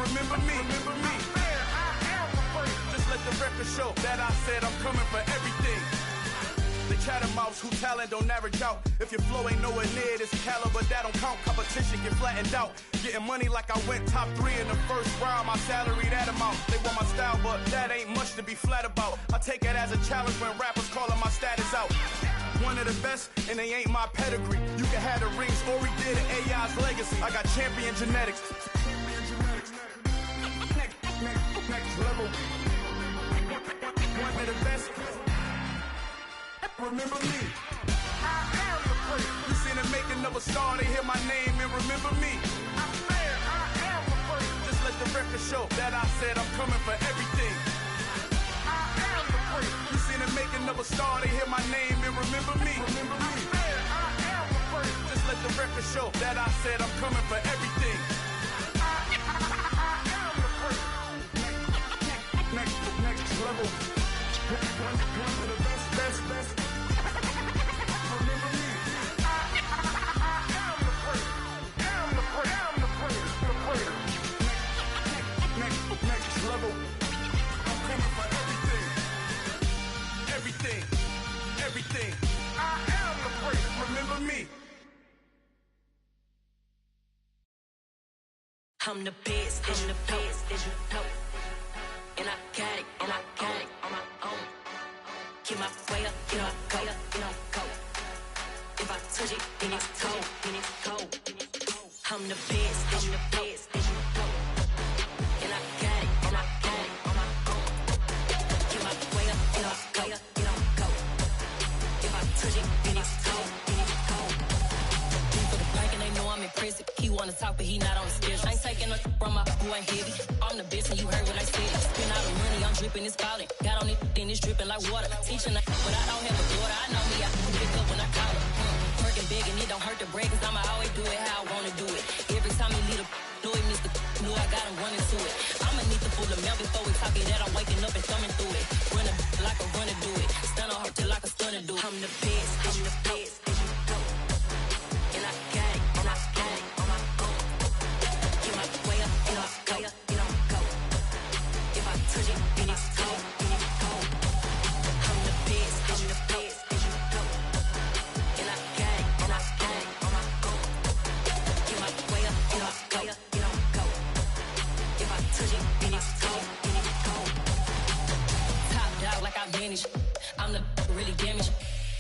remember me. Just let the record show that I said I'm coming for everything. The chattermouths who talent don't average out. If your flow ain't nowhere near this caliber, that don't count. Competition get flattened out. Getting money like I went top 3 in the first round. My salary that amount. They want my style, but that ain't much to be flat about. I take it as a challenge when rappers calling my status out. One of the best, and they ain't my pedigree. You can have the rings, or we did an AI's legacy. I got champion genetics. Next level. One of the best. Remember me. I am the prince. You seen the making of a star, they hear my name and remember me. I am the prince. Just let the record show that I said I'm coming for everything. I am the prince. You seen the making of a star, they hear my name and remember me. I am the prince. Just let the record show that I said I'm coming for everything. I am the prince. Next level. One of the best. Everything. I am the prince. Remember me. I'm the best, as you know. And I got it on my own. Get my way up, go. If I touch it, then it's cold. I'm the best, as you know. And I got it on my own. Get my way up, go. If I touch it, then it's cold. For the bank and they know I'm impressive. He wanna talk, but he not on the schedule. I ain't taking no from my who ain't heavy. I'm the best, and you heard what I said. Spend all the money, I'm dripping, it's falling. Got on it, then it's dripping like water. Teaching, but I don't have a daughter. I know me, I can pick up when I call her. Working big, and it don't hurt to break, cause I'ma always do it how I wanna do it. Every time he lead a know it means the know I got him running to it. I'ma need to pull the mail before we talk it that I'm waking up and thumbing through it. Run a like a runner do it. Stun on her till like a stunner do it. I'm the best, as you know. And I got it on my own. Get my way up, go. If I touch it, then it's cold. I'm the best, as you know. And I got it on my own. Get my way up, go. If I touch it, then it's cold. Top dog like I vanished. I'm the really damaged.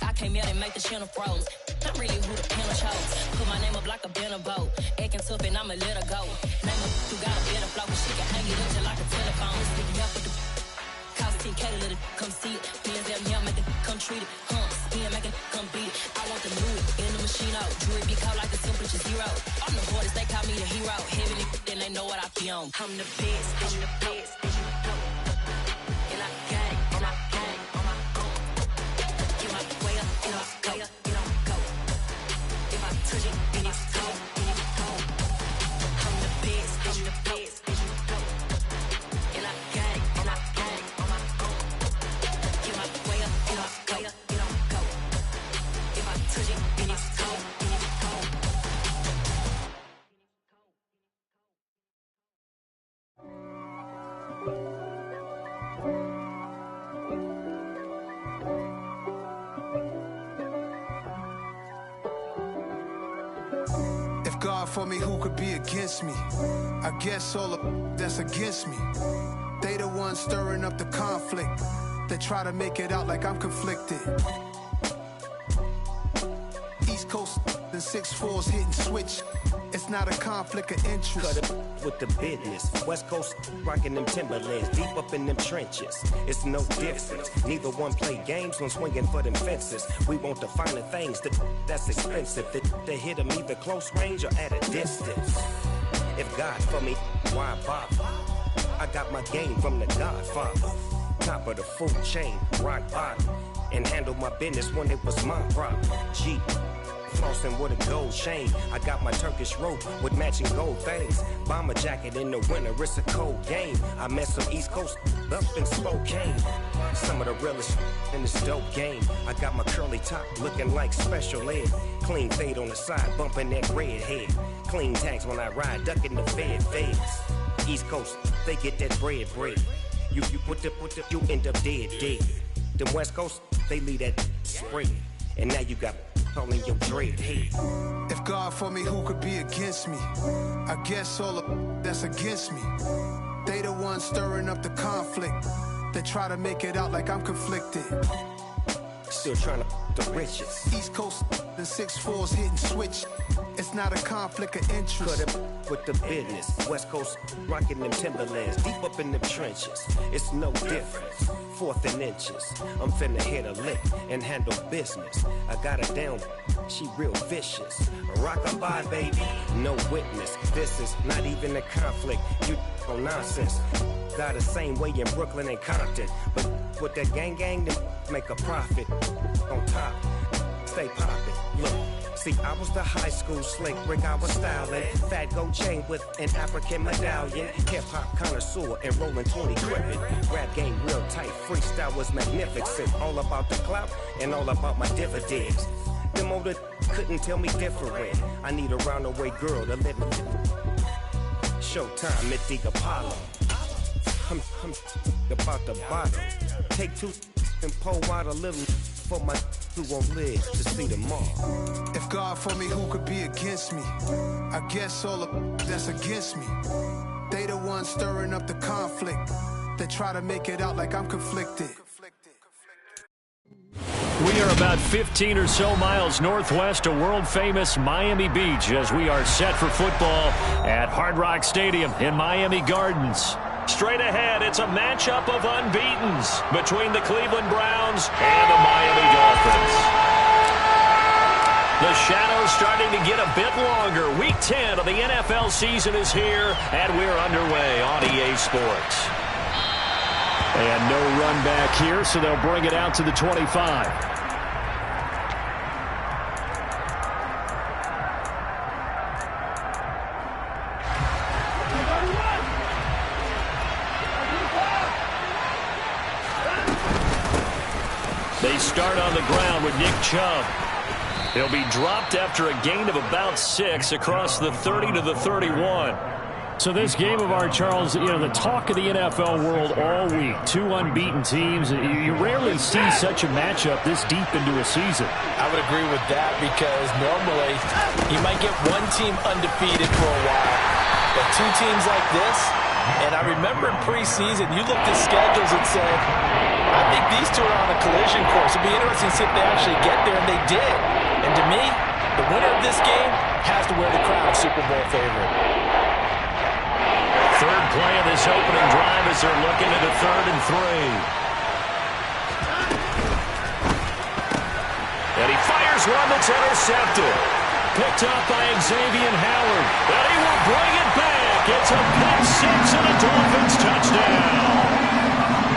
I came out and make the channel froze. I'm really who the panel chose. Put my name up like a banner boat. Acting tough and I'ma let her go. Name up who got a better flow. She can hang it up just like a telephone. Stick up with the cost 10K to let it come see it. Bands at me, I make it come treat it. Spin, make it come beat it. I want the new it in the machine out. Jewelry be cold like the temperature 0. I'm the hardest, they call me the hero. Heavy then they know what I be on. I'm the best, as you know. And I got it on my own. Get my way up, go. If I touch it, then it's cold. I'm the best, as you know. And I got it on my own. Get my way up, go. If I touch it, then it's cold. God for me, who could be against me? I guess all of that's against me. They the ones stirring up the conflict. They try to make it out like I'm conflicted. East Coast and 6'4's hitting switch. It's not a conflict of interest. Cut it with the business. West Coast rocking them Timberlands, deep up in them trenches. It's no difference. Neither one play games when swinging for them fences. We want the finer things that's expensive. That hit them either close range or at a distance. If God for me, why bother? I got my game from the Godfather. Top of the food chain, rock bottom. And handle my business when it was my problem. G. Flossing with a gold chain. I got my Turkish rope with matching gold things. Bomber jacket in the winter, it's a cold game. I met some East Coast up in Spokane. Some of the realest in this dope game. I got my curly top looking like special ed. Clean fade on the side, bumping that red head. Clean tags when I ride, ducking the feds. East Coast, they get that bread. You you end up dead. Then West Coast, they leave that spread. And now you got all in your dread head. If God for me, who could be against me? I guess all the that's against me. They the ones stirring up the conflict. They try to make it out like I'm conflicted. Still trying to the riches. East Coast the 6'4s hitting switch. It's not a conflict of interest. Cut up with the business. West Coast rocking them Timberlands, deep up in them trenches. It's no difference. 4th and inches. I'm finna hit a lick and handle business. I got her down. She real vicious. Rock-a-bye, baby. No witness. This is not even a conflict. You on nonsense. Got the same way in Brooklyn and Compton. But with that gang, then make a profit. On top, stay poppin'. Look, see, I was the high school slick Rick, I was styling. Fat gold chain with an African medallion. Hip-hop connoisseur and rolling 20 crippin'. Rap game real tight, freestyle was magnificent. All about the clout and all about my dividends. Them older couldn't tell me different. I need a round-the-way girl to live with. Showtime at the Apollo. I'm about the bottom. Take 2 and pour out a little for my who won't live to see tomorrow. If God for me, who could be against me? I guess all the that's against me. They the ones stirring up the conflict. They try to make it out like I'm conflicted. We are about 15 or so miles northwest of world-famous Miami Beach as we are set for football at Hard Rock Stadium in Miami Gardens. Straight ahead, it's a matchup of unbeatens between the Cleveland Browns and the Miami Dolphins. The shadow's starting to get a bit longer. Week 10 of the NFL season is here, and we're underway on EA Sports. And no run back here, so they'll bring it out to the 25. They start on the ground with Nick Chubb. He'll be dropped after a gain of about 6 across the 30 to the 31. So this game of art, Charles, you know, the talk of the NFL world all week. 2 unbeaten teams. You rarely see such a matchup this deep into a season. I would agree with that because normally you might get one team undefeated for a while. But 2 teams like this, and I remember in preseason, you looked at schedules and said, I think these 2 are on a collision course. It'd be interesting to see if they actually get there, and they did. And to me, the winner of this game has to wear the crown Super Bowl favorite. Third play of this opening drive as they're looking at a 3rd and 3. And he fires one that's intercepted. Picked up by Xavier Howard. And he will bring it back. It's a pick 6 and a Dolphins touchdown.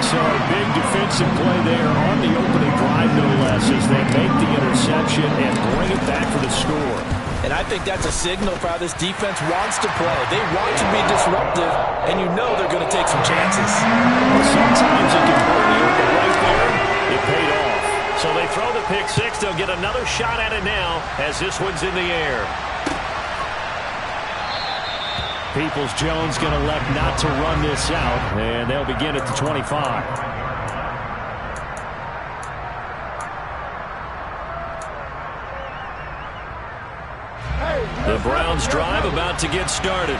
So a big defensive play there on the opening drive, no less, as they make the interception and bring it back for the score. And I think that's a signal for how this defense wants to play. They want to be disruptive, and you know they're going to take some chances. Well, sometimes it can burn you, but right there, it paid off. So they throw the pick 6. They'll get another shot at it now as this one's in the air. Peoples-Jones going to elect not to run this out, and they'll begin at the 25. The Browns drive about to get started.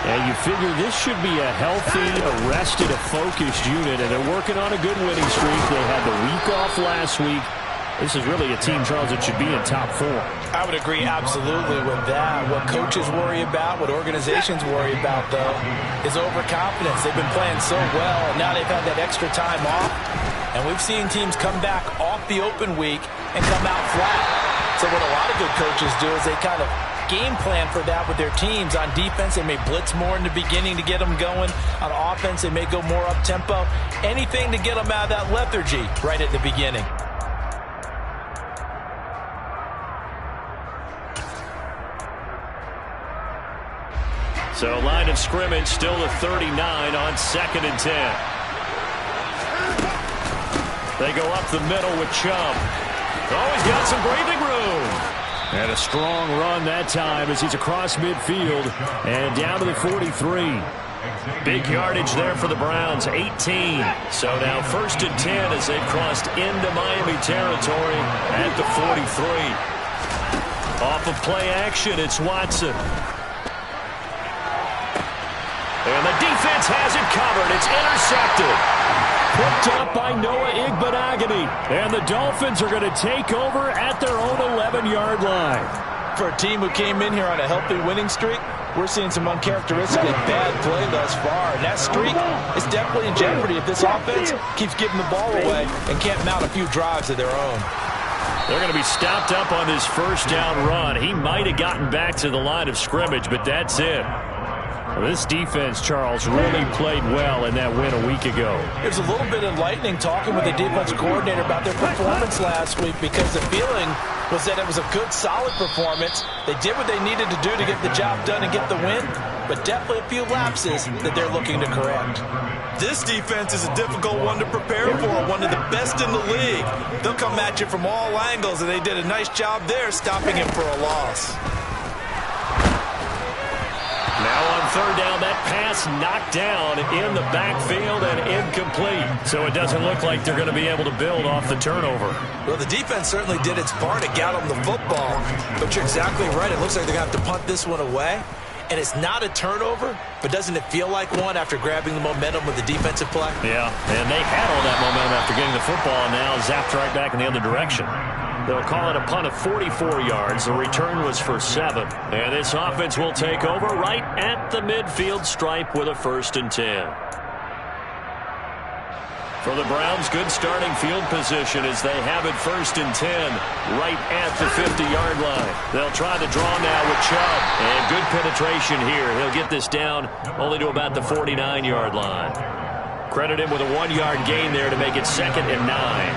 And you figure this should be a healthy, arrested, a focused unit, and they're working on a good winning streak. They had the week off last week. This is really a team, Charles, that should be in top 4. I would agree absolutely with that. What coaches worry about, what organizations worry about, though, is overconfidence. They've been playing so well, and now they've had that extra time off. And we've seen teams come back off the open week and come out flat. So what a lot of good coaches do is they kind of game plan for that with their teams. On defense, they may blitz more in the beginning to get them going. On offense, they may go more up-tempo. Anything to get them out of that lethargy right at the beginning. So line of scrimmage still a 39 on 2nd and 10. They go up the middle with Chubb. Oh, he's got some breathing room. And a strong run that time as he's across midfield and down to the 43. Big yardage there for the Browns, 18. So now 1st and 10 as they've crossed into Miami territory at the 43. Off of play action, it's Watson. And the defense has it covered. It's intercepted. Picked up by Noah Igbenogany. And the Dolphins are going to take over at their own 11-yard line. For a team who came in here on a healthy winning streak, we're seeing some uncharacteristically bad play thus far. And that streak is definitely in jeopardy if this offense keeps giving the ball away and can't mount a few drives of their own. They're going to be stopped up on this first down run. He might have gotten back to the line of scrimmage, but that's it. This defense, Charles, really played well in that win a week ago. It was a little bit enlightening talking with the defensive coordinator about their performance last week, because the feeling was that it was a good, solid performance. They did what they needed to do to get the job done and get the win, but definitely a few lapses that they're looking to correct. This defense is a difficult one to prepare for, one of the best in the league. They'll come at you from all angles, and they did a nice job there stopping him for a loss. Now on third down, that pass knocked down in the backfield and incomplete. So it doesn't look like they're going to be able to build off the turnover. Well, the defense certainly did its part to get them the football. But you're exactly right. It looks like they're going to have to punt this one away. And it's not a turnover, but doesn't it feel like one after grabbing the momentum with the defensive play? Yeah, and they had all that momentum after getting the football, and now zapped right back in the other direction. They'll call it a punt of 44 yards. The return was for 7. And this offense will take over right at the midfield stripe with a 1st and 10. For the Browns, good starting field position as they have it 1st and 10 right at the 50-yard line. They'll try the draw now with Chubb. And good penetration here. He'll get this down only to about the 49-yard line. Credit him with a 1-yard gain there to make it 2nd and 9.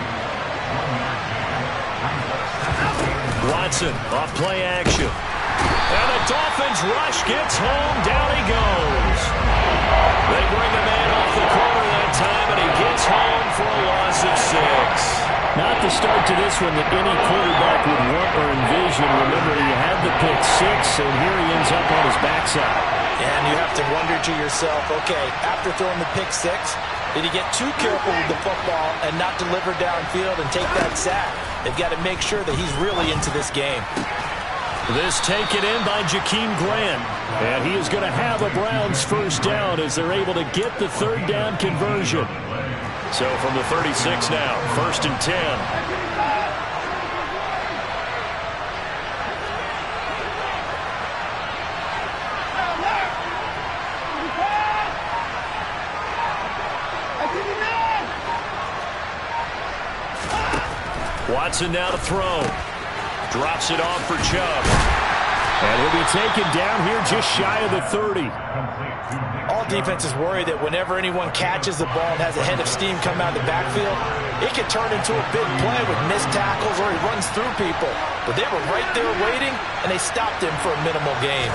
Watson off play action. And the Dolphins rush gets home. Down he goes. They bring the man off the corner that time, and he gets home for a loss of 6. Not the start to this one that any quarterback would want or envision. Remember, he had the pick 6, and here he ends up on his backside. And you have to wonder to yourself, okay, after throwing the pick 6, did he get too careful with the football and not deliver downfield and take that sack? They've got to make sure that he's really into this game. This taken in by Jakeem Grant. And he is going to have a Browns 1st down as they're able to get the 3rd down conversion. So from the 36 now, 1st and 10. Watson now to throw. Drops it off for Chubb. And he'll be taken down here just shy of the 30. All defenses worry that whenever anyone catches the ball and has a head of steam come out of the backfield, it can turn into a big play with missed tackles or he runs through people. But they were right there waiting, and they stopped him for a minimal gain.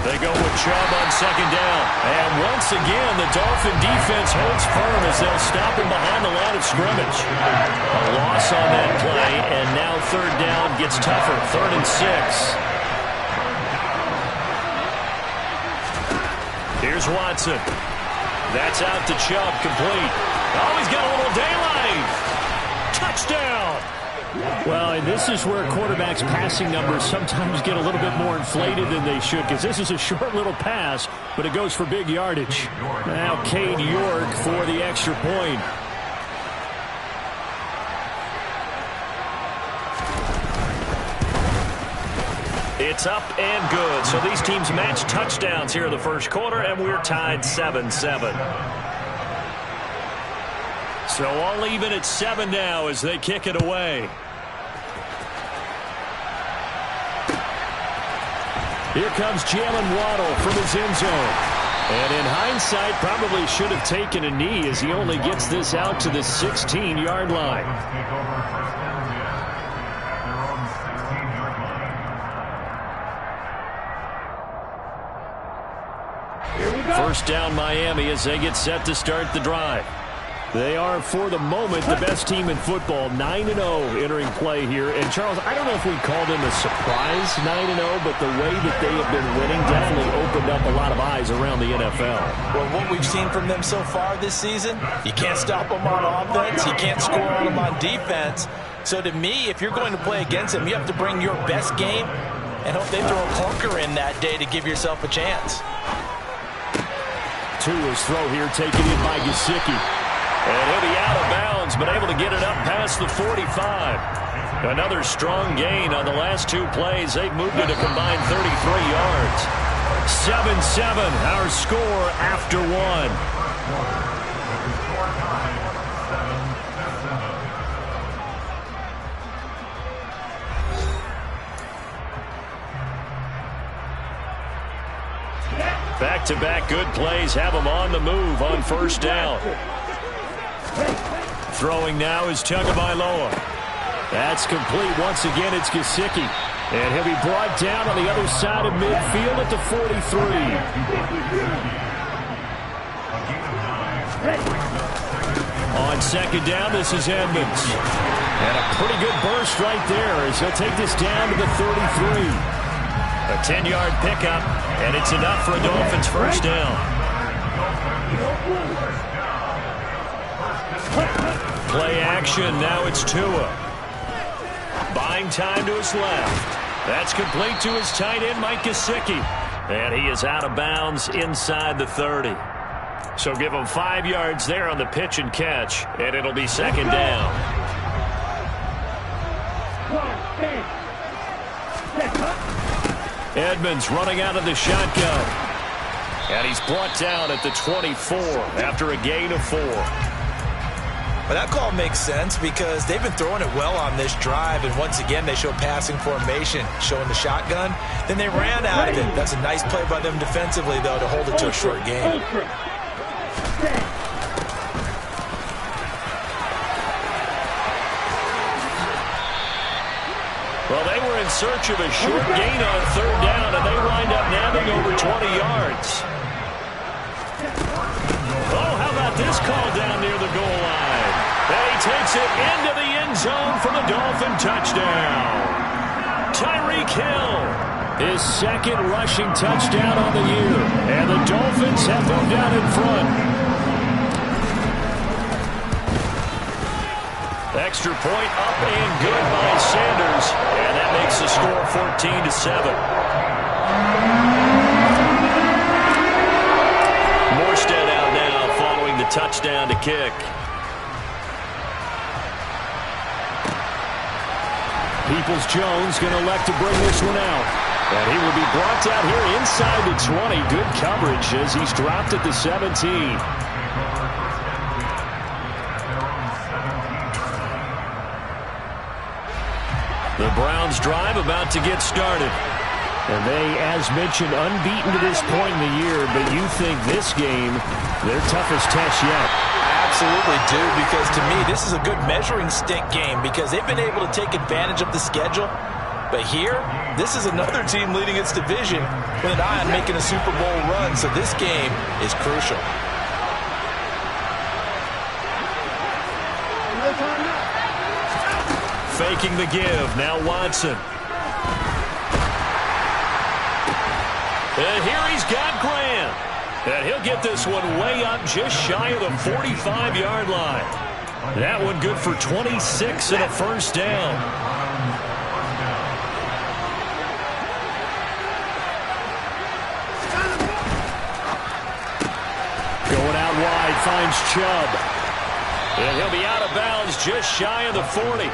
They go with Chubb on 2nd down. And once again, the Dolphin defense holds firm as they'll stop him behind the line of scrimmage. A loss on that play, and now 3rd down gets tougher. 3rd and 6. Here's Watson. That's out to Chubb, complete. Oh, he's got a little daylight. Touchdown. Well, and this is where quarterbacks' passing numbers sometimes get a little bit more inflated than they should, because this is a short little pass, but it goes for big yardage. Now Cade York for the extra point. It's up and good. So these teams match touchdowns here in the 1st quarter, and we're tied 7-7. So all even at 7 now as they kick it away. Here comes Jalen Waddle from his end zone. And in hindsight, probably should have taken a knee as he only gets this out to the 16-yard line. First down Miami as they get set to start the drive. They are, for the moment, the best team in football, 9-0 entering play here. And, Charles, I don't know if we call them a surprise 9-0, but the way that they have been winning definitely opened up a lot of eyes around the NFL. Well, what we've seen from them so far this season, you can't stop them on offense. You can't score on them on defense. So, to me, if you're going to play against them, you have to bring your best game and hope they throw a clunker in that day to give yourself a chance. Tua's throw here taken in by Gesicki. And he'll be out of bounds, but able to get it up past the 45. Another strong gain on the last two plays. They've moved it a combined 33 yards. 7-7, our score after one. Back-to-back good plays have them on the move on first down. Throwing now is Tagovailoa. That's complete. Once again, it's Gesicki. And he'll be brought down on the other side of midfield at the 43. On second down, this is Edmonds. And a pretty good burst right there as he'll take this down to the 33. A 10-yard pickup, and it's enough for a Dolphins first down. Play action, now it's Tua. Buying time to his left. That's complete to his tight end, Mike Gesicki. And he is out of bounds inside the 30. So give him 5 yards there on the pitch and catch, and it'll be second down. Edmonds running out of the shotgun. And he's brought down at the 24 after a gain of 4. Well, that call makes sense because they've been throwing it well on this drive, and once again they show passing formation, showing the shotgun. Then they ran out of it. That's a nice play by them defensively, though, to hold it to a short gain. Well, they were in search of a short gain on third down, and they wind up nabbing over 20 yards. Oh, how about this call down near the goal line? And he takes it into the end zone for the Dolphin touchdown. Tyreek Hill, his second rushing touchdown on the year, and the Dolphins have moved out in front. Extra point up and good by Sanders, and that makes the score 14-7. Morstead out now following the touchdown to kick. Peoples-Jones going to elect to bring this one out. And he will be brought down here inside the 20. Good coverage as he's dropped at the 17. The Browns drive about to get started. And they, as mentioned, unbeaten to this point in the year, but you think this game, their toughest test yet. I absolutely do, because to me, this is a good measuring stick game because they've been able to take advantage of the schedule. But here, this is another team leading its division with an eye on making a Super Bowl run, so this game is crucial. Faking the give. Now Watson. And here he's got Graham. And he'll get this one way up just shy of the 45-yard line. That one good for 26 and a first down. Going out wide, finds Chubb. And he'll be out of bounds just shy of the 40.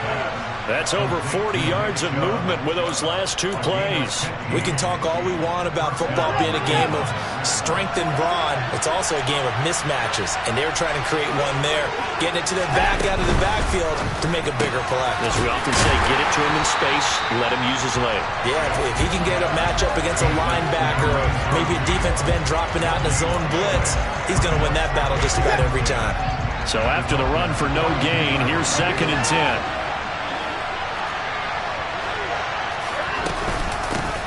That's over 40 yards of movement with those last two plays. We can talk all we want about football being a game of strength and brawn. It's also a game of mismatches, and they're trying to create one there, getting it to their back out of the backfield to make a bigger play. As we often say, get it to him in space, let him use his leg. Yeah, if he can get a matchup against a linebacker or maybe a defensive end dropping out in a zone blitz, he's going to win that battle just about every time. So after the run for no gain, here's 2nd and 10.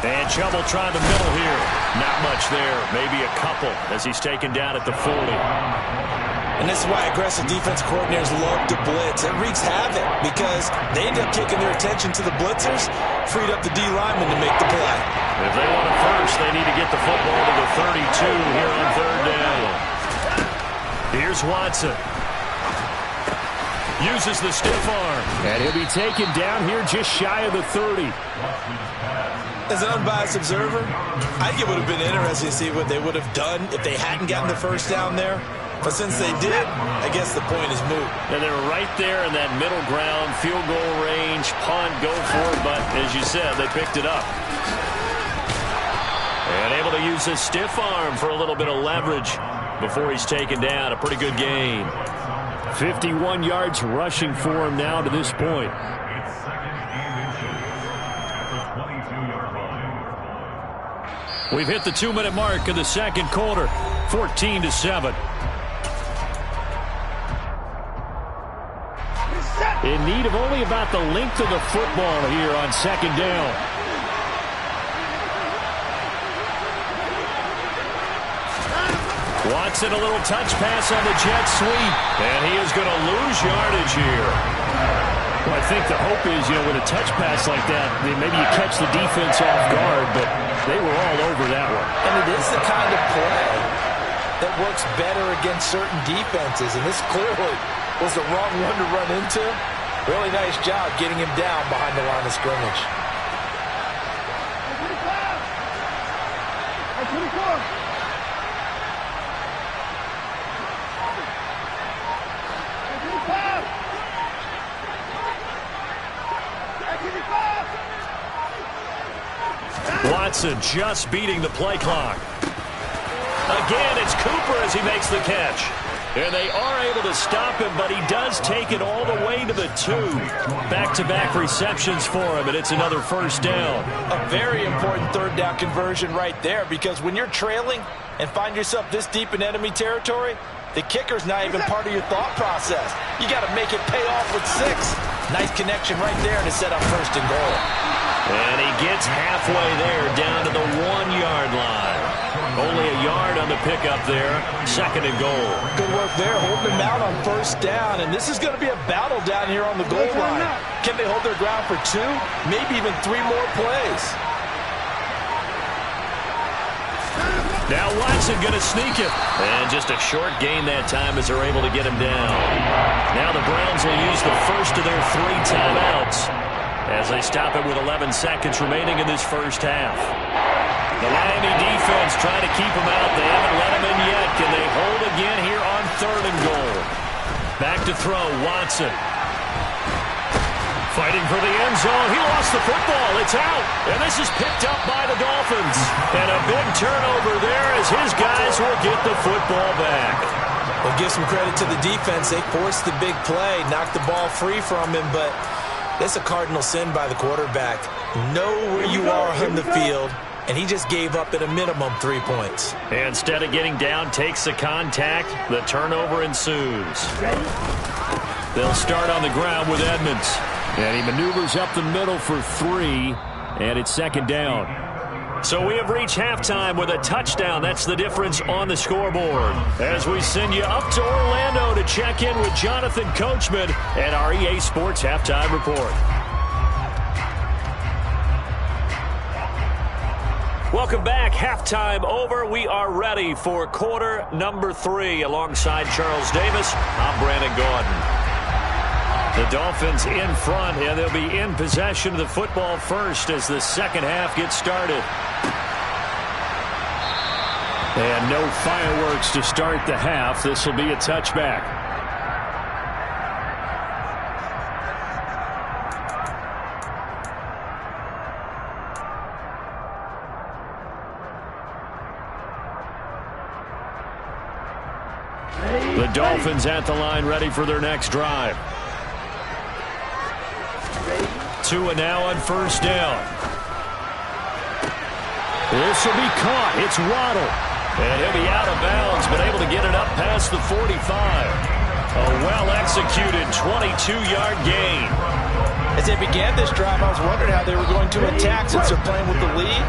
And Chubb will try the middle here. Not much there. Maybe a couple as he's taken down at the 40. And this is why aggressive defense coordinators love to blitz. It wreaks havoc because they end up taking their attention to the blitzers, freed up the D lineman to make the play. If they want it first, they need to get the football to the 32 here on third down. Here's Watson. Uses the stiff arm. And he'll be taken down here just shy of the 30. As an unbiased observer, I think it would have been interesting to see what they would have done if they hadn't gotten the first down there. But since they did, I guess the point is moot. And they were right there in that middle ground, field goal range, punt, go for it. But as you said, they picked it up. And able to use his stiff arm for a little bit of leverage before he's taken down. A pretty good gain. 51 yards rushing for him now to this point. We've hit the 2-minute mark of the second quarter. 14-7. In need of only about the length of the football here on second down. Watson, a little touch pass on the jet sweep. And he is going to lose yardage here. Well, I think the hope is, with a touch pass like that, maybe you catch the defense off guard, but they were all over that one. And it is the kind of play that works better against certain defenses. And this clearly was the wrong one to run into. Really nice job getting him down behind the line of scrimmage. Watson just beating the play clock. Again, it's Cooper as he makes the catch. And they are able to stop him, but he does take it all the way to the 2. Back-to-back receptions for him, and it's another first down. A very important third down conversion right there, because when you're trailing and find yourself this deep in enemy territory, the kicker's not even part of your thought process. You got to make it pay off with 6. Nice connection right there to set up first and goal. And he gets halfway there, down to the 1-yard line. Only a yard on the pickup there. Second and goal. Good work there, holding him out on first down. And this is going to be a battle down here on the goal line. Can they hold their ground for 2, maybe even 3 more plays? Now Watson going to sneak it. And just a short gain that time as they're able to get him down. Now the Browns will use the first of their 3 timeouts as they stop it with 11 seconds remaining in this first half. The Miami defense trying to keep him out. They haven't let him in yet. Can they hold again here on third and goal? Back to throw, Watson. Fighting for the end zone. He lost the football. It's out. And this is picked up by the Dolphins. And a big turnover there as his guys will get the football back. Well, give some credit to the defense. They forced the big play, knocked the ball free from him, but that's a cardinal sin by the quarterback. Know where you are on the field, and he just gave up at a minimum 3 points. And instead of getting down, takes the contact. The turnover ensues. They'll start on the ground with Edmonds. And he maneuvers up the middle for 3, and it's second down. So we have reached halftime with a touchdown. That's the difference on the scoreboard. As we send you up to Orlando to check in with Jonathan Coachman and our EA Sports Halftime Report. Welcome back. Halftime over. We are ready for quarter number 3. Alongside Charles Davis, I'm Brandon Gordon. The Dolphins in front, and they'll be in possession of the football first as the second half gets started. And no fireworks to start the half. This will be a touchback. The Dolphins at the line, ready for their next drive. Tua now on first down. This will be caught. It's Waddle. And he'll be out of bounds, but able to get it up past the 45. A well-executed 22-yard gain. As they began this drive, I was wondering how they were going to attack since they're playing with the lead.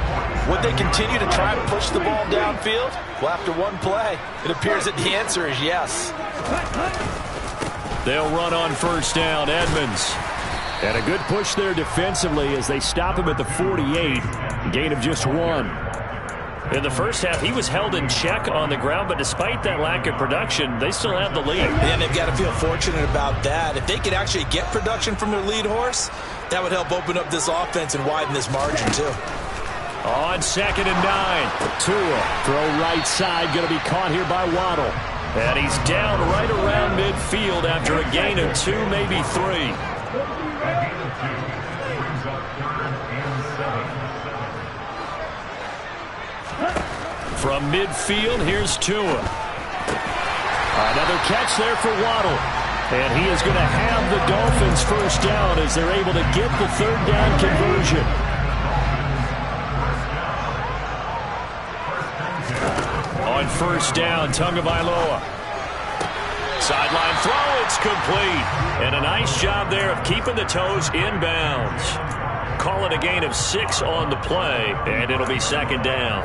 Would they continue to try and push the ball downfield? Well, after one play, it appears that the answer is yes. They'll run on first down, Edmonds. And a good push there defensively as they stop him at the 48. Gain of just 1. In the first half, he was held in check on the ground, but despite that lack of production, they still have the lead. And they've got to feel fortunate about that. If they could actually get production from their lead horse, that would help open up this offense and widen this margin too. On 2nd and 9. Tua, throw right side, going to be caught here by Waddle. And he's down right around midfield after a gain of 2, maybe 3. From midfield, here's Tua. Another catch there for Waddle. And he is going to have the Dolphins first down as they're able to get the 3rd down conversion. On first down, Tagovailoa. Sideline throw, it's complete. And a nice job there of keeping the toes inbounds. Call it a gain of 6 on the play, and it'll be 2nd down.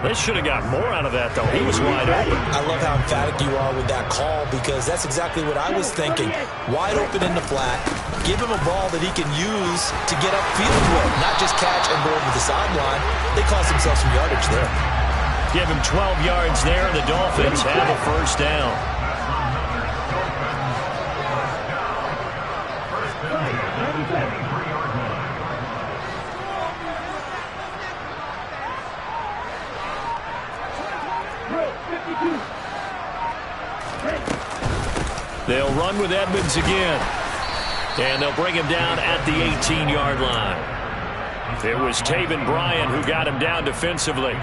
They should have got more out of that, though. He was wide open. I love how emphatic you are with that call because that's exactly what I was thinking. Wide open in the flat. Give him a ball that he can use to get upfield with, not just catch and go over the sideline. They cost themselves some yardage there. Give him 12 yards there, and the Dolphins have a first down. They'll run with Edmonds again. And they'll bring him down at the 18-yard line. It was Taven Bryan who got him down defensively.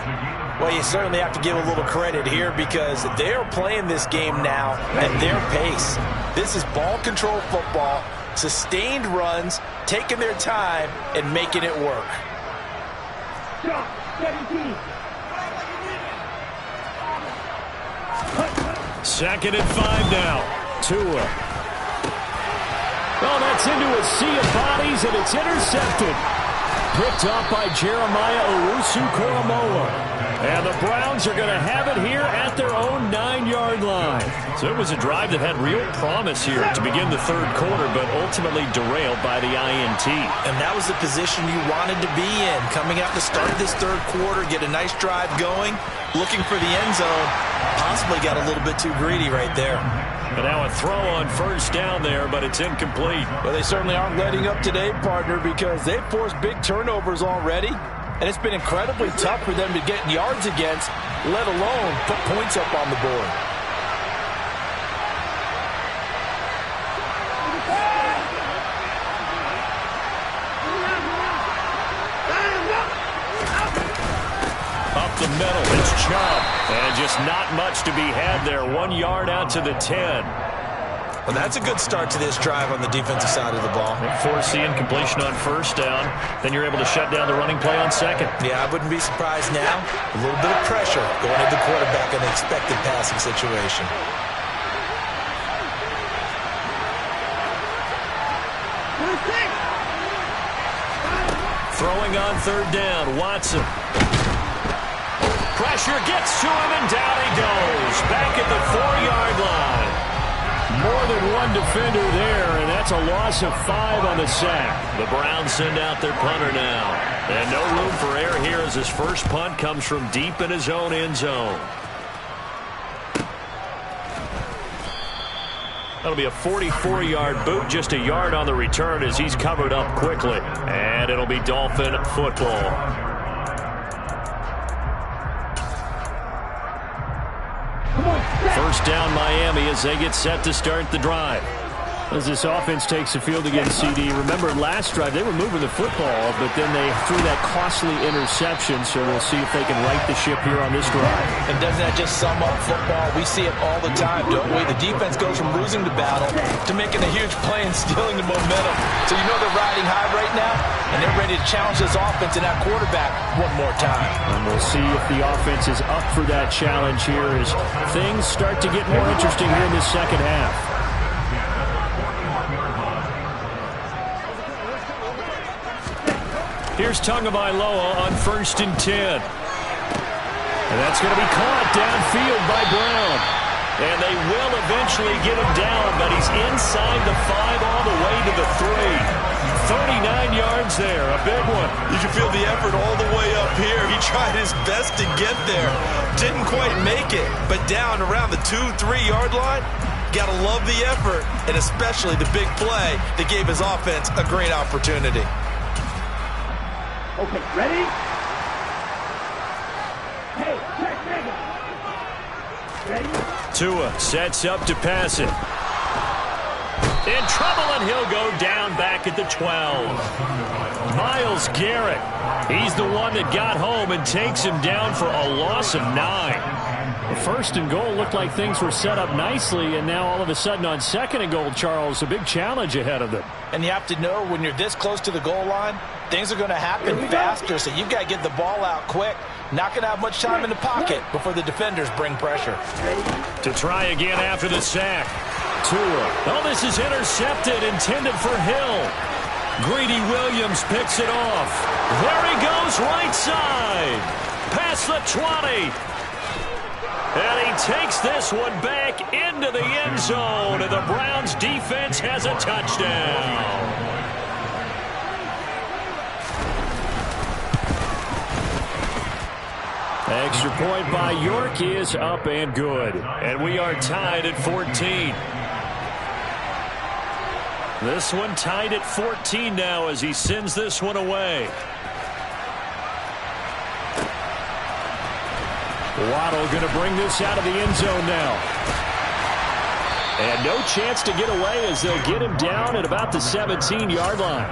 Well, you certainly have to give a little credit here because they're playing this game now at their pace. This is ball control football, sustained runs, taking their time, and making it work. 2nd and 5 now. Tua. Oh, that's into a sea of bodies, and it's intercepted. Picked up by Jeremiah Owusu-Koramoah. And the Browns are going to have it here at their own 9-yard line. So it was a drive that had real promise here to begin the 3rd quarter, but ultimately derailed by the INT. And that was the position you wanted to be in. Coming out to start this 3rd quarter, get a nice drive going, looking for the end zone. Possibly got a little bit too greedy right there. But now a throw on first down there, but it's incomplete. Well, they certainly aren't letting up today, partner, because they've forced big turnovers already. And it's been incredibly tough for them to get yards against, let alone put points up on the board. Up the middle, it's Chubb. And just not much to be had there. 1 yard out to the 10. Well, that's a good start to this drive on the defensive side of the ball. Forcing completion on first down. Then you're able to shut down the running play on 2nd. Yeah, I wouldn't be surprised now. A little bit of pressure going at the quarterback in an expected passing situation. Throwing on 3rd down, Watson. Pressure gets to him, and down he goes. Back at the 4-yard line. More than one defender there, and that's a loss of 5 on the sack. The Browns send out their punter now. And no room for error here as his first punt comes from deep in his own end zone. That'll be a 44-yard boot, just a yard on the return as he's covered up quickly. And it'll be Dolphin football. First down Miami as they get set to start the drive. As this offense takes the field against CD, remember last drive they were moving the football, but then they threw that costly interception, so we'll see if they can right the ship here on this drive. And doesn't that just sum up football? We see it all the time, don't we? The defense goes from losing the battle to making a huge play and stealing the momentum. So you know they're riding high right now, and they're ready to challenge this offense and that quarterback one more time. And we'll see if the offense is up for that challenge here as things start to get more interesting here in this second half. Here's Tagovailoa on 1st and 10. And that's going to be caught downfield by Brown. And they will eventually get him down, but he's inside the 5 all the way to the 3. 39 yards there, a big one. You can feel the effort all the way up here. He tried his best to get there. Didn't quite make it, but down around the 2-3 yard line. Gotta love the effort, and especially the big play that gave his offense a great opportunity. Okay, ready? Hey, check, ready? Tua sets up to pass it. In trouble, and he'll go down back at the 12. Myles Garrett, he's the one that got home and takes him down for a loss of 9. The 1st and goal looked like things were set up nicely, and now all of a sudden on 2nd and goal, Charles, a big challenge ahead of them. And you have to know when you're this close to the goal line, things are going to happen faster, so you've got to get the ball out quick. Not going to have much time in the pocket before the defenders bring pressure. To try again after the sack. Tua. Oh, this is intercepted, intended for Hill. Greedy Williams picks it off. There he goes, right side. Past the 20. And he takes this one back into the end zone, and the Browns defense has a touchdown. Extra point by York is up and good. And we are tied at 14. This one tied at 14 now as he sends this one away. Waddle going to bring this out of the end zone now. And no chance to get away as they'll get him down at about the 17-yard line.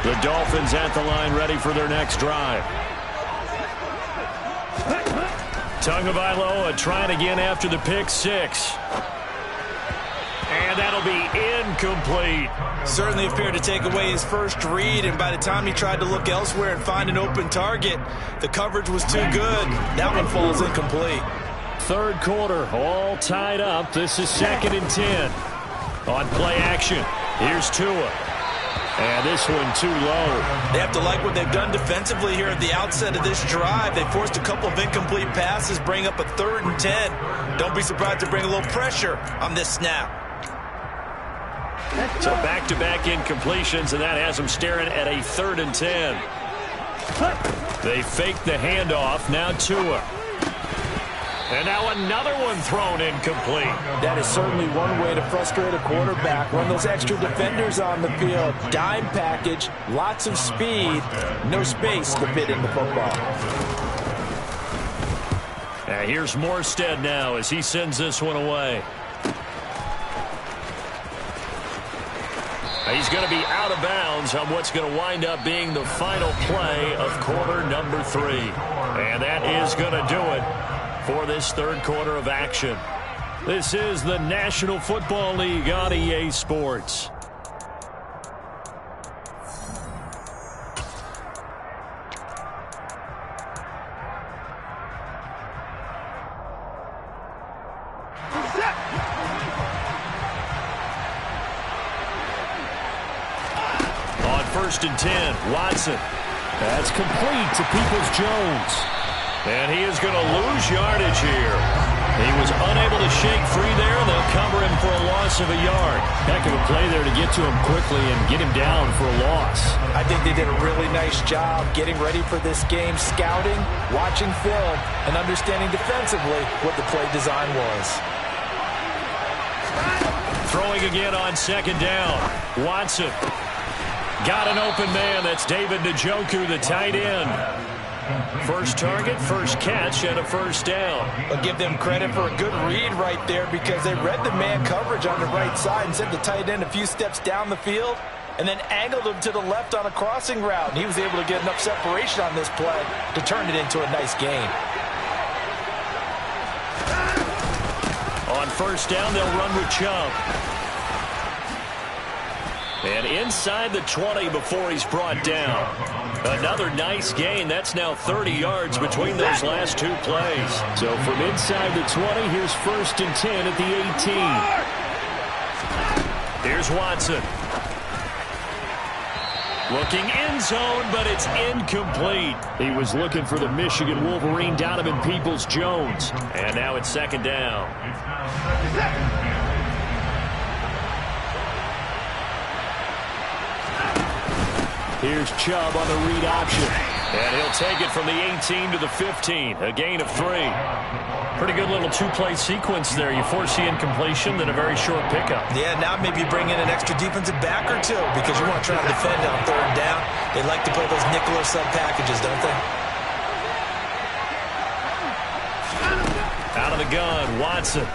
The Dolphins at the line ready for their next drive. Tagovailoa trying again after the pick 6. And that'll be incomplete. Certainly appeared to take away his first read, and by the time he tried to look elsewhere and find an open target, the coverage was too good. That one falls incomplete. 3rd quarter, all tied up. This is 2nd and 10. On play action, here's Tua. And this one too low. They have to like what they've done defensively here at the outset of this drive. They forced a couple of incomplete passes, bring up a 3rd and 10. Don't be surprised to bring a little pressure on this snap. So back-to-back incompletions, and that has them staring at a 3rd and 10. They fake the handoff. Now Tua. And now another one thrown incomplete. That is certainly one way to frustrate a quarterback. Run those extra defenders on the field. Dime package, lots of speed, no space to fit in the football. Here's Morstead now as he sends this one away. He's going to be out of bounds on what's going to wind up being the final play of quarter number 3. And that is going to do it for this 3rd quarter of action. This is the National Football League on EA Sports. On 1st and 10, Watson. That's complete to Peoples-Jones. And he is going to lose yardage here. He was unable to shake free there. They'll cover him for a loss of a yard. Heck of a play there to get to him quickly and get him down for a loss. I think they did a really nice job getting ready for this game, scouting, watching film, and understanding defensively what the play design was. Throwing again on 2nd down. Watson. Got an open man. That's David Njoku, the tight end. First target, first catch, and a 1st down. I'll give them credit for a good read right there because they read the man coverage on the right side and sent the tight end a few steps down the field and then angled him to the left on a crossing route. And he was able to get enough separation on this play to turn it into a nice gain. On 1st down, they'll run with Chubb. And inside the 20 before he's brought down. Another nice gain. That's now 30 yards between those last 2 plays. So from inside the 20, here's 1st and 10 at the 18. Here's Watson. Looking end zone, but it's incomplete. He was looking for the Michigan Wolverine, Donovan Peoples-Jones. And now it's second down. Here's Chubb on the read option. And he'll take it from the 18 to the 15. A gain of 3. Pretty good little two-play sequence there. You force the incompletion, then a very short pickup. Yeah, now maybe bring in an extra defensive back or two because you want to try to defend on third down. They like to play those nickel or sub packages, don't they? Out of the gun, Watson.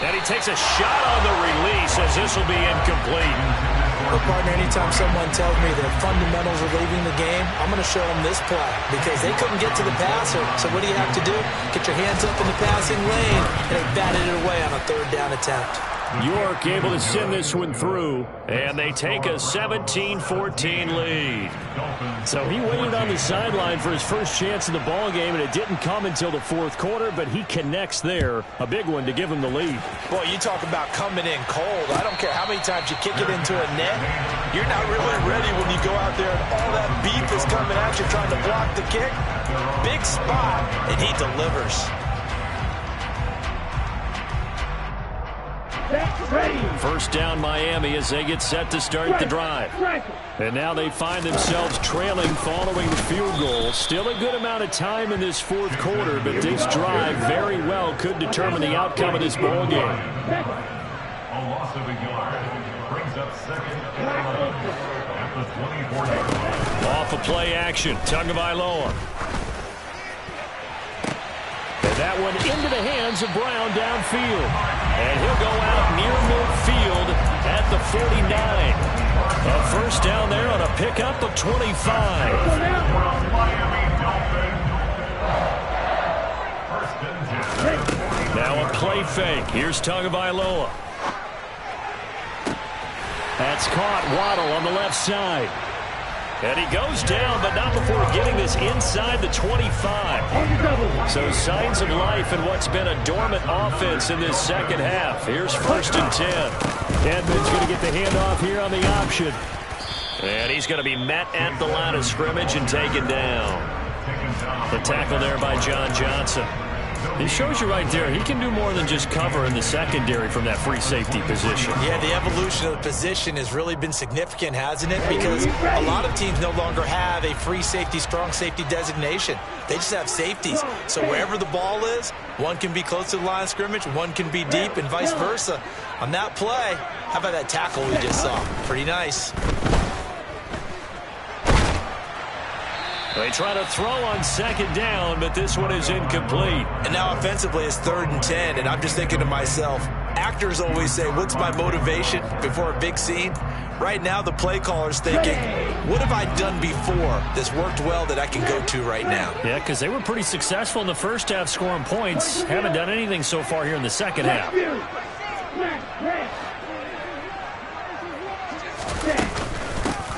And he takes a shot on the release as this will be incomplete. Well, partner, anytime someone tells me that fundamentals are leaving the game, I'm going to show them this play because they couldn't get to the passer. So what do you have to do? Get your hands up in the passing lane, and they batted it away on a third down attempt. York able to send this one through, and they take a 17-14 lead. So he waited on the sideline for his first chance in the ball game, and it didn't come until the fourth quarter, but he connects there. A big one to give him the lead. Boy, you talk about coming in cold. I don't care how many times you kick it into a net. You're not really ready when you go out there and all that beef is coming at you trying to block the kick. Big spot, and he delivers. First down Miami as they get set to start the drive. And now they find themselves trailing following the field goal. Still a good amount of time in this fourth quarter, but this drive very well could determine the outcome of this ball game. A loss of a yard brings up second at the 24-yard line. Off a play action, Tagovailoa. And that one into the hands of Brown downfield. And he'll go out near midfield at the 49. A first down there on a pickup of 25. Now a play fake. Here's Tagovailoa. That's caught. Waddle on the left side. And he goes down, but not before getting this inside the 25. So signs of life in what's been a dormant offense in this second half. Here's first and 10. Edmonds going to get the handoff here on the option. And he's going to be met at the line of scrimmage and taken down. The tackle there by John Johnson. He shows you right there, he can do more than just cover in the secondary from that free safety position. Yeah, the evolution of the position has really been significant, hasn't it? Because a lot of teams no longer have a free safety, strong safety designation. They just have safeties. So wherever the ball is, one can be close to the line of scrimmage, one can be deep, and vice versa. On that play, how about that tackle we just saw? Pretty nice. They try to throw on second down, but this one is incomplete. And now offensively it's 3rd and 10, and I'm just thinking to myself, actors always say, what's my motivation before a big scene? Right now the play caller's thinking, what have I done before that's worked well that I can go to right now? Yeah, because they were pretty successful in the first half scoring points. Haven't done anything so far here in the second half.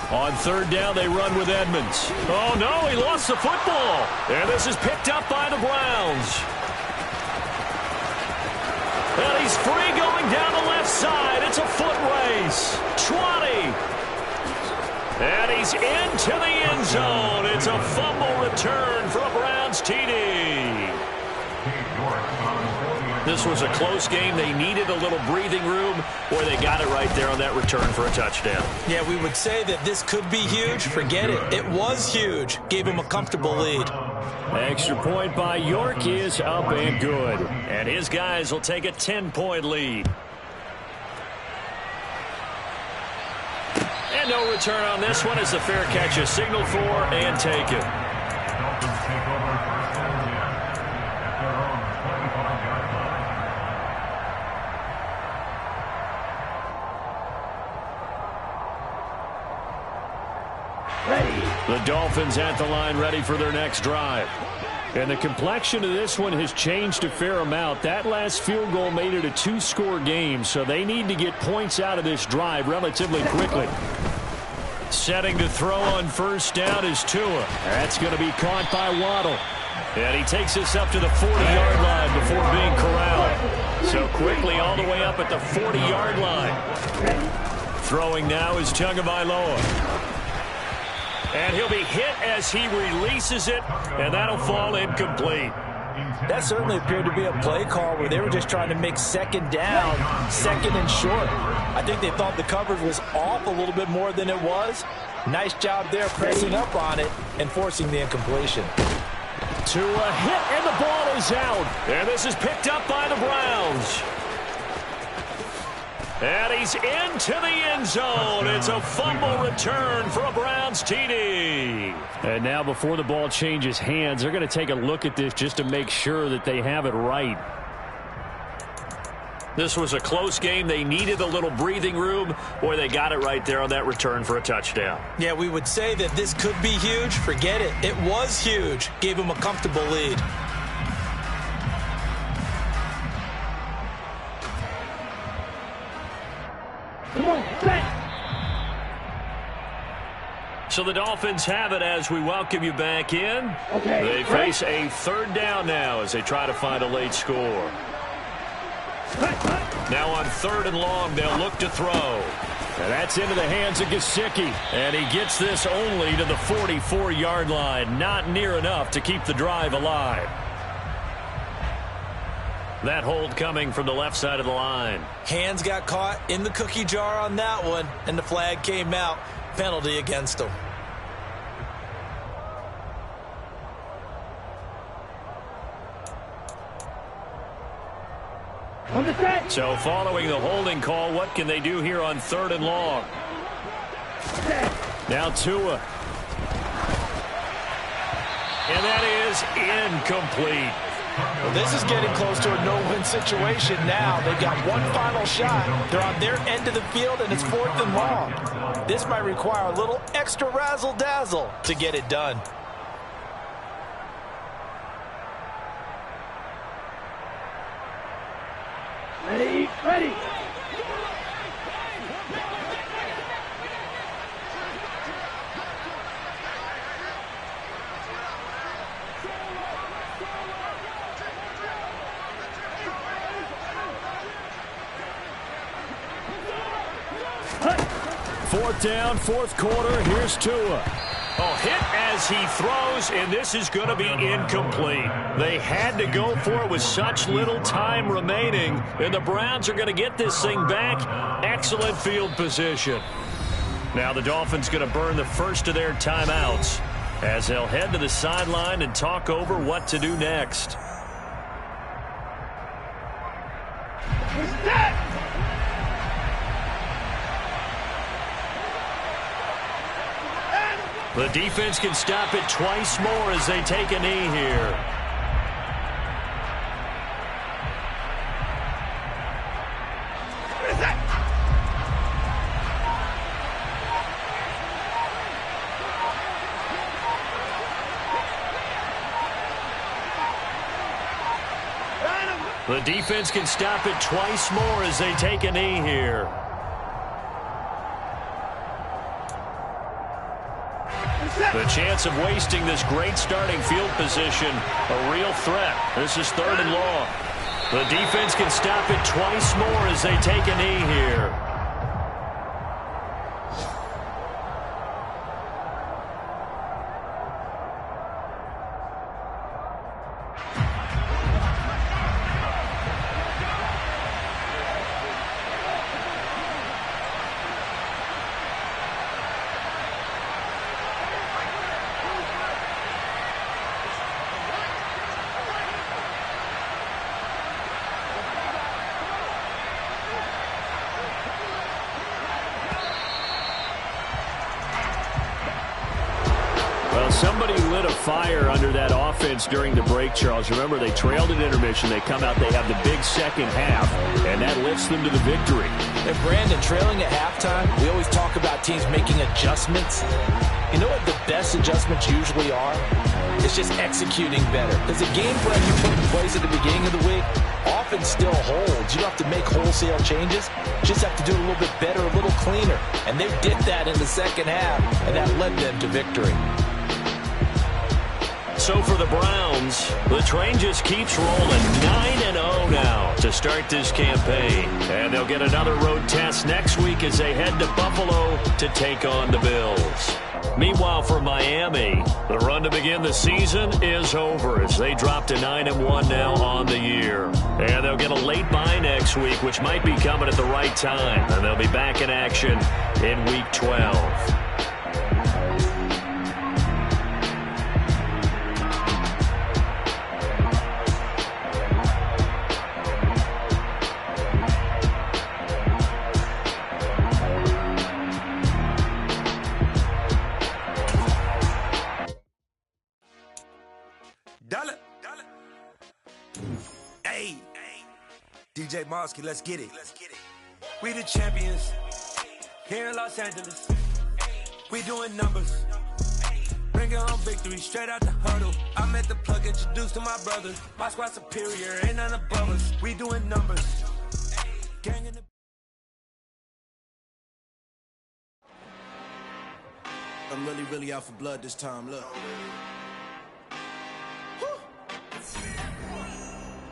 On third down, they run with Edmonds. Oh, no, he lost the football. And this is picked up by the Browns. And he's free going down the left side. It's a foot race. 20. And he's into the end zone. It's a fumble return for a Browns TD. This was a close game. They needed a little breathing room, or they got it right there on that return for a touchdown. Yeah, we would say that this could be huge. Forget it. It was huge. Gave him a comfortable lead. Extra point by York is up and good. And his guys will take a 10-point lead. And no return on this one as the fair catch is signaled for and taken. The Dolphins at the line ready for their next drive. And the complexion of this one has changed a fair amount. That last field goal made it a 2-score game, so they need to get points out of this drive relatively quickly. Setting to throw on first down is Tua. That's going to be caught by Waddle. And he takes this up to the 40-yard line before being corralled. So quickly all the way up at the 40-yard line. Throwing now is Tagovailoa. And he'll be hit as he releases it, and that'll fall incomplete. That certainly appeared to be a play call where they were just trying to make second down, second and short. I think they thought the coverage was off a little bit more than it was. Nice job there pressing up on it and forcing the incompletion. To a hit, and the ball is out. And this is picked up by the Browns. And he's into the end zone. It's a fumble return for a Browns TD. And now before the ball changes hands, they're going to take a look at this just to make sure that they have it right. This was a close game. They needed a little breathing room. Boy, they got it right there on that return for a touchdown. Yeah, we would say that this could be huge. Forget it. It was huge. Gave him a comfortable lead. So the Dolphins have it as we welcome you back in. They face a third down now as they try to find a late score. Now on 3rd and long, they'll look to throw. And that's into the hands of Gesicki. And he gets this only to the 44-yard line. Not near enough to keep the drive alive. That hold coming from the left side of the line. Hands got caught in the cookie jar on that one, and the flag came out. Penalty against him. So following the holding call, what can they do here on 3rd and long? Now Tua. And that is incomplete. Well, this is getting close to a no-win situation now. They've got one final shot. They're on their end of the field, and it's 4th and long. This might require a little extra razzle-dazzle to get it done. Ready. Fourth down, 4th quarter. Here's Tua. Oh, hit as he throws, and this is going to be incomplete. They had to go for it with such little time remaining, and the Browns are going to get this thing back. Excellent field position. Now the Dolphins going to burn the first of their timeouts as they'll head to the sideline and talk over what to do next. The defense can stop it twice more as they take a knee here. The defense can stop it twice more as they take a knee here. The chance of wasting this great starting field position, a real threat. This is 3rd and long. The defense can stop it twice more as they take a knee here. Somebody lit a fire under that offense during the break, Charles. Remember, they trailed at intermission. They come out, they have the big second half, and that lifts them to the victory. And Brandon, trailing at halftime, we always talk about teams making adjustments. You know what the best adjustments usually are? It's just executing better. Because the game plan you put in place at the beginning of the week often still holds. You don't have to make wholesale changes. You just have to do it a little bit better, a little cleaner. And they did that in the second half, and that led them to victory. so for the Browns, the train just keeps rolling. 9-0 now to start this campaign. And they'll get another road test next week as they head to Buffalo to take on the Bills. Meanwhile, for Miami, the run to begin the season is over as they drop to 9-1 now on the year. And they'll get a late bye next week, which might be coming at the right time. And they'll be back in action in Week 12. DJ Mosky, let's get it. We the champions here in Los Angeles. We doing numbers. Bringing home victory straight out the huddle. I'm at the plug, introduced to my brother. My squad superior, ain't none above us. We doing numbers. Gang in the I'm really out for blood this time, look.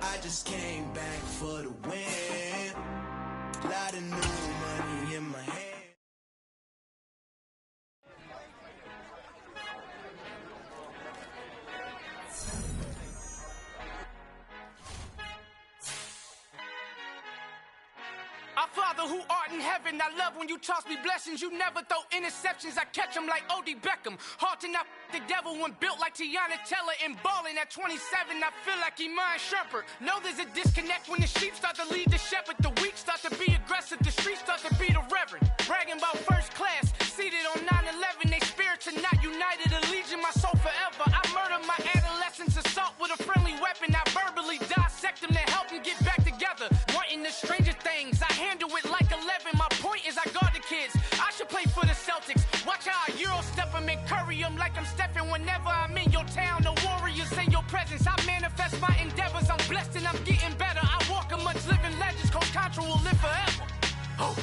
I just came back for the win. Lot of new money in my hand. Our Father who art in heaven, I love when you toss me blessings. You never throw interceptions, I catch them like O.D. Beckham. Hard to not the devil when built like Tiana Teller and balling at 27. I feel like Iman Shumpert. Know there's a disconnect when the sheep start to lead the shepherd. The weak start to be aggressive, the streets start to be the reverend. Bragging about first class, seated on 9/11. They spirits are not united, a legion, my soul forever. I murdered my adolescence, assault with a friendly weapon. I verbally dissect them to help them get back together. Wanting the stranger things, I handle it like 11. My point is I guard the kids. I should play for the Celtics. Watch how I Euro step them and curry them like I'm stepping. Whenever I'm in your town, the Warriors in your presence. I manifest my endeavors. I'm blessed and I'm getting better. I walk amongst living legends. Coach Contra will live forever. Oh.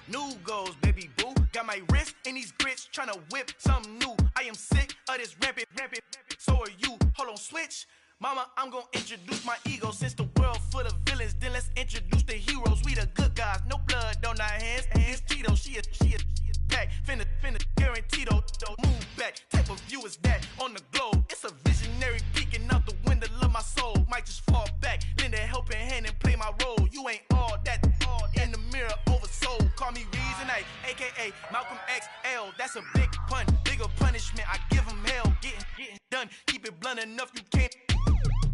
New goals, baby boo. Got my wrist in these grits, tryna whip something new. I am sick of this rampant. So are you. Hold on, switch. Mama, I'm gonna introduce my ego. Since the world full of villains, then let's introduce the heroes. We the good guys, no blood on our hands. It's Tito, she a pack. Finna, guaranteed though. Move back, type of view is that on the globe. It's a visionary peeking out the window of my soul. Might just fall back, lend a helping hand and play my role. You ain't all that in the mirror oversold. Call me Reason A, aka Malcolm XL. That's a big pun, bigger punishment. I give him hell, getting done. Keep it blunt enough, you can't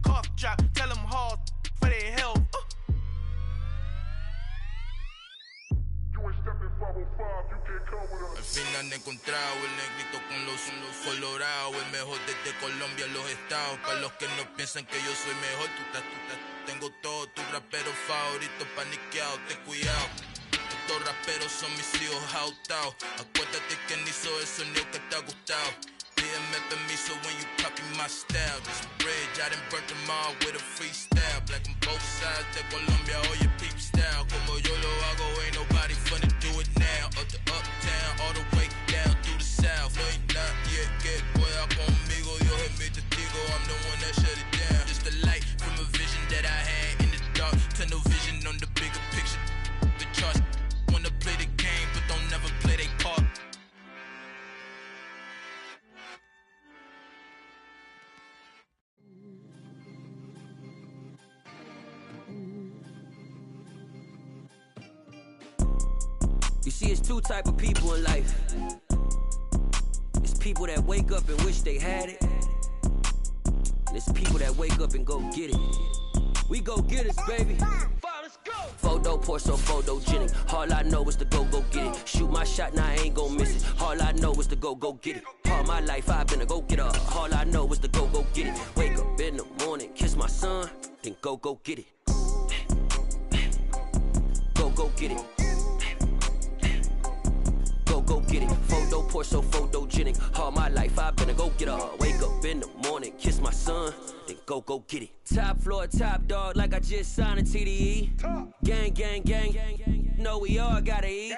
cough drop. Tell them hard for their health. Al fin han encontrado el negrito con los colorados, el mejor desde Colombia, los estados. Para los que no piensan que yo soy mejor, tengo todos tus raperos favoritos paniqueados, ten cuidado. Estos raperos son mis hijos jautados. Acuérdate que ni hizo el sonido que te ha gustado. Pídeme permiso when you copy my style. This bridge, I done burnt them all with a freestyle. Black on both sides de Colombia, oye peep style. Como yo lo hago, ain't nobody finna do it now. Up to uptown, all the way down through the south. No hay nadie que pueda conmigo. Dios es mi testigo, I'm the one that shut it down. Just the light from a vision that I had in the dark. Tunnel vision on the bigger picture. The charts wanna play the game, but don't never play their part. You see, it's two type of people in life. It's people that wake up and wish they had it. And it's people that wake up and go get it. We go get it, baby. Photo poor, so photogenic. All I know is to go get it. Shoot my shot, now I ain't gon' miss it. All I know is to go get it. All my life I've been a go-getter. All I know is to go get it. Wake up in the morning, kiss my son, then go get it. Go get it. Go get it. Photo poor, so photogenic. All my life I've been a go-getter. Wake up in the morning, kiss my son, then go get it. Top floor, top dog, like I just signed a TDE. Gang, gang, gang, know we all gotta eat.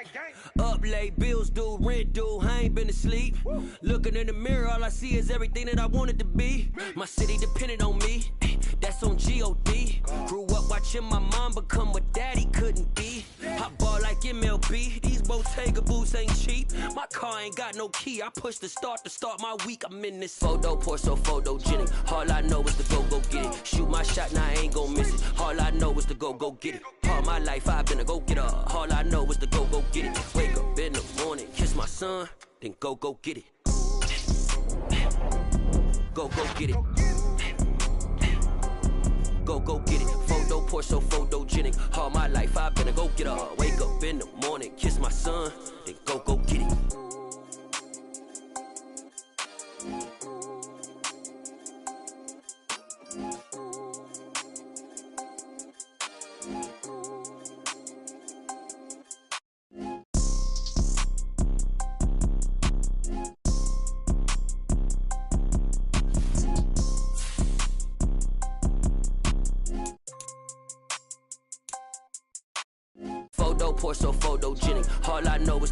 Up late, bills due, rent due, I ain't been asleep. Looking in the mirror, all I see is everything that I wanted to be. My city depended on me, that's on G.O.D. Grew up watching my mom become what daddy couldn't be. I ball like MLB, these Bottega boots ain't cheap. My car ain't got no key, I push the start to start my week. I'm in this photo, pour so photogenic. All I know is to go get it. Shoot my shot, now I ain't gon' miss it. All I know is to go get it. All my life I've been a go-getter. All I know is to go get it. Wake up in the morning, kiss my son, then go get it. Go get it. Go get it. Photo, pour so photogenic. All my life I've been a go-getter. Wake up in the morning, kiss my son, then go get it. Photo, pour so photogenic. All I know is